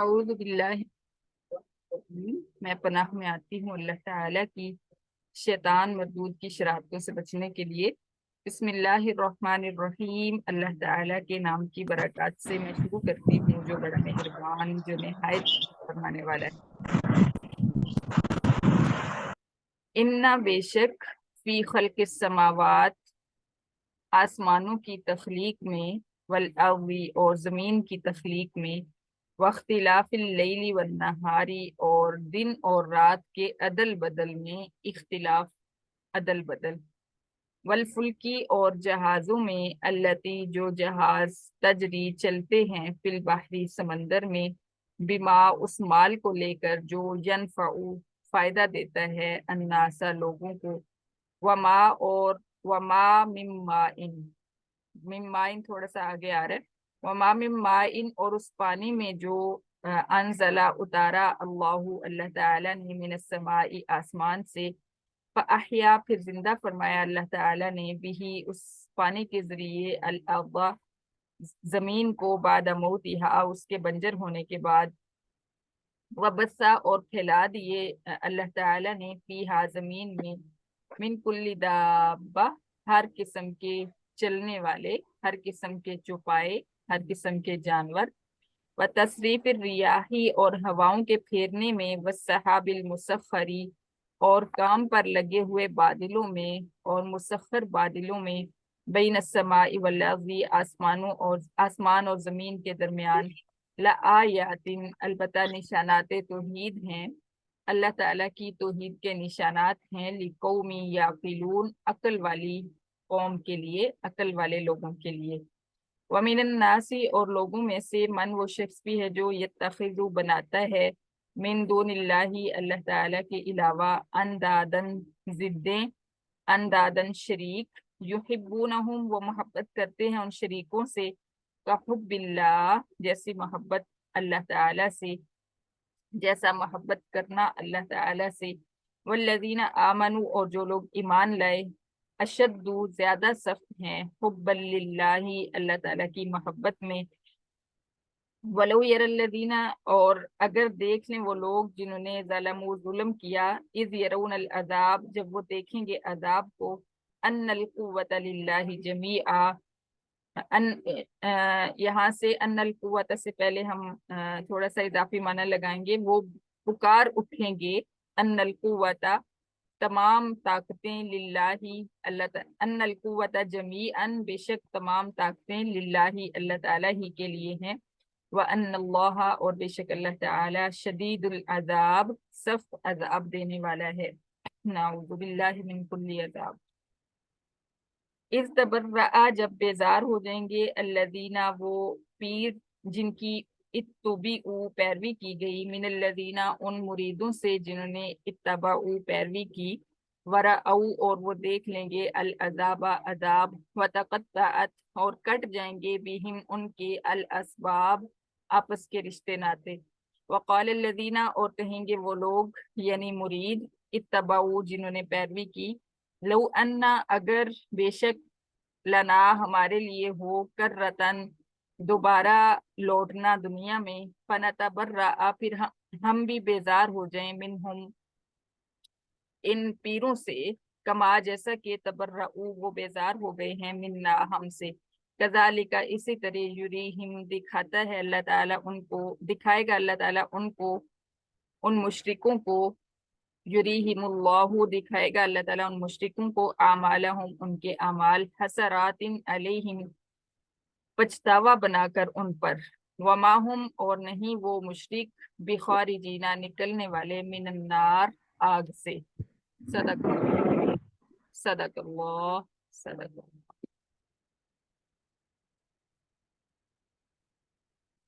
अऊज़ु बिल्लाहि, मैं पनाह में आती हूँ अल्लाह ताला की शैतान मरदूद की शरारतों से बचने के लिए। बिस्मिल्लाहिर्रहमानिर्रहीम। अल्लाह ताला के नाम की बरकत से मैं शुरू करती हूँ, जो बड़ा मेहरबान, जो निहायत फरमाने वाला है। इन्ना बेशक फी खल्क़िस समावात, आसमानों की तख्लीक में, वल अर्दी और ज़मीन की तख्लीक में, वख्तिलाफिल लैली वन नहारी और दिन और रात के अदल बदल में, इख्तिलाफ अदल बदल, वल फुल्की और जहाज़ों में, अल्लती जो जहाज, तजरी चलते हैं, फिल बहरी समंदर में, बिमा उस माल को लेकर जो यनफ़उ फायदा देता है, अन्नासा लोगों को, वमा और वमा मिम्माइन, मिम्माइन थोड़ा सा आगे आ रहा है, वमा मिम्माइन और उस पानी में जो अनजला उतारा अल्लाहु अल्लाह ताला ने मिनस समाई आसमान से, फअहया फिर जिंदा फरमाया अल्लाह ताला ने, बिही उस पानी के जरिए, अल अर्दा जमीन को, बाद मौतिहा उसके बंजर होने के बाद, वबस्सा और फैला दिए अल्लाह ताला ने, फीहा जमीन में, मिन कुल्ली दाब्बा हर किस्म के चलने वाले, हर किस्म के चौपाए, हर किस्म के जानवर, व तसरीफ रियाही और हवाओं के फेरने में, व सहाबिल मुसख्खरी और काम पर लगे हुए बादलों में, और मुसख्खर बादलों में, बैन समाई वल अर्दी आसमान और जमीन के दरमियान, ला आयातिन अलबत्ता निशानात तौहीद हैं, अल्लाह ताला की तौहीद के निशानात हैं, लिकौमी याकिलून अक्ल वाली कौम के लिए, अक्ल वाले लोगों के लिए। वमिनन नासी और लोगों में से, मन वो शख्स भी है जो यत्तखिज़ु बनाता है, मिन दूनिल्लाही अल्लाह ताला के अलावा, अंदादन जिद्दें, अंदादन शरीक, युहिब्बूनहुम वो मोहब्बत करते हैं उन शरीकों से, का हुब्बिल्लाह जैसी मोहब्बत अल्लाह ताला से, जैसा मोहब्बत करना अल्लाह ताला से, वल्लज़ीना आमनू और जो लोग ईमान लाए, अशद्दु ज्यादा सख्त हैं, हुब्बन लिल्लाही अल्लाह ताला की मोहब्बत में, वलो यरल्लज़ीना और अगर देख लें वो लोग जिन्होंने ज़लमू जुल्म किया, इज़ यरौनल अज़ाब जब वो देखेंगे अजाब को, अन्नल कुव्वत लिल्लाही जमीआ, यहाँ से अन्नल कुव्वत से पहले हम थोड़ा सा इजाफी माना लगाएंगे, वो पुकार उठेंगे, अन्नल कुव्वत तमाम ताकतें, लिल्लाही अल्लाह, अन्नल कुव्वत जमीअन बेशक तमाम ताकतें, लिल्लाही अल्लाह ताला ही के लिए हैं, व अन्नल्लाह और बेशक अल्लाह ताला शदीदुल अज़ाब सख्त अज़ाब देने वाला है। नाऊज़ु बिल्लाहि मिन कुल्ली अज़ाब। इस तबर्रा जब बेजार हो जाएंगे, अल्लज़ीना वो पीर जिनकी इत्तुबीउ पैरवी की गई, मिनल्लज़ीना उन मुरीदों से जिन्होंने इत्तबाउ पैरवी की, वराअऊ और वो देख लेंगे, अल अज़ाबा अज़ाब, वतक़त्तअत और कट जाएंगे, बिहिम उनके, अल असबाब आपस के रिश्ते नाते, वक़ालल्लज़ीना और कहेंगे वो लोग यानी मुरीद, इत्तबाउ जिन्होंने पैरवी की, लो अन्ना अगर बेशक, लना हमारे लिए हो, कर रतन दोबारा लौटना दुनिया में, फनतबर्रा फिर हम भी बेजार हो जाएं, मिनहुम इन पीरों से, कमा जैसा कि तबर्रऊ वो बेजार हो गए हैं, मिन्ना हमसे, कजालिका इसी तरह, युरीहिम दिखाता है अल्लाह ताला उनको, दिखाएगा अल्लाह ताला उनको, उन मुशरिकों को, युरीहिमुल्लाहु दिखाएगा अल्लाह ताला उन मुशरिकों को, आमालहुम उनके अमाल, हसरातिन अलैहिम पछतावा बनाकर उन पर, वमाहुम और नहीं वो मुशरिक, बिखारिजीना निकलने वाले, मिनन्नार आग से। सदक सदक अल्लाह सदक।